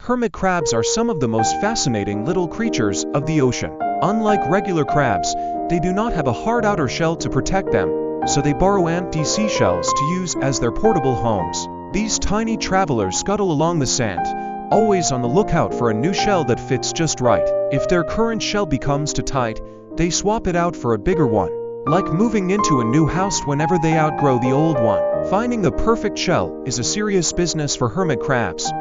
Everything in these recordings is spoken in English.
Hermit crabs are some of the most fascinating little creatures of the ocean. Unlike regular crabs, they do not have a hard outer shell to protect them, so they borrow empty seashells to use as their portable homes. These tiny travelers scuttle along the sand, always on the lookout for a new shell that fits just right. If their current shell becomes too tight, they swap it out for a bigger one. Like moving into a new house whenever they outgrow the old one. Finding the perfect shell is a serious business for hermit crabs.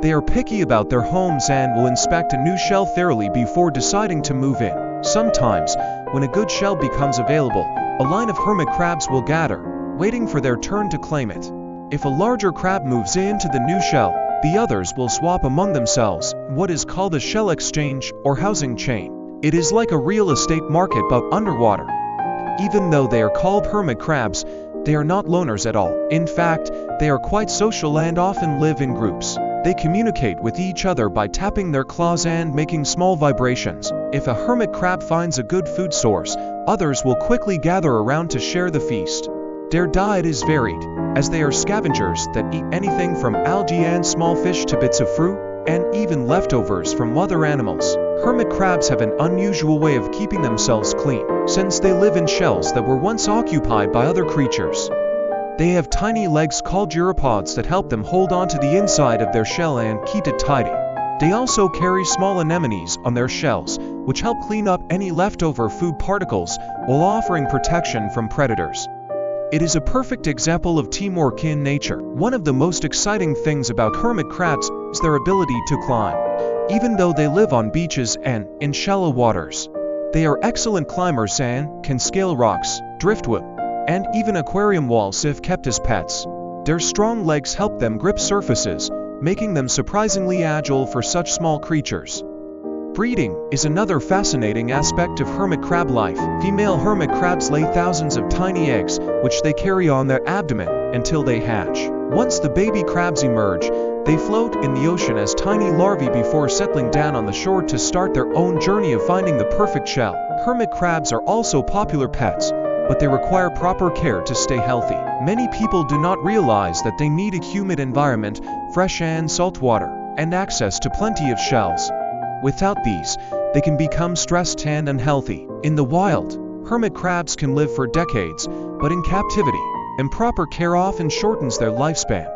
They are picky about their homes and will inspect a new shell thoroughly before deciding to move in. Sometimes, when a good shell becomes available, a line of hermit crabs will gather, waiting for their turn to claim it. If a larger crab moves into the new shell, the others will swap among themselves, what is called a shell exchange or housing chain. It is like a real estate market but underwater. Even though they are called hermit crabs, they are not loners at all. In fact, they are quite social and often live in groups. They communicate with each other by tapping their claws and making small vibrations. If a hermit crab finds a good food source, others will quickly gather around to share the feast. Their diet is varied, as they are scavengers that eat anything from algae and small fish to bits of fruit, and even leftovers from other animals. Hermit crabs have an unusual way of keeping themselves clean, since they live in shells that were once occupied by other creatures. They have tiny legs called gyropods that help them hold onto the inside of their shell and keep it tidy. They also carry small anemones on their shells, which help clean up any leftover food particles while offering protection from predators. It is a perfect example of teamwork in nature. One of the most exciting things about hermit crabs is their ability to climb. Even though they live on beaches and in shallow waters, they are excellent climbers and can scale rocks, driftwood, and even aquarium walls if kept as pets. Their strong legs help them grip surfaces, making them surprisingly agile for such small creatures. Breeding is another fascinating aspect of hermit crab life. Female hermit crabs lay thousands of tiny eggs, which they carry on their abdomen until they hatch. Once the baby crabs emerge, they float in the ocean as tiny larvae before settling down on the shore to start their own journey of finding the perfect shell. Hermit crabs are also popular pets, but they require proper care to stay healthy. Many people do not realize that they need a humid environment, fresh and salt water, and access to plenty of shells. Without these, they can become stressed and unhealthy. In the wild, hermit crabs can live for decades, but in captivity, improper care often shortens their lifespan.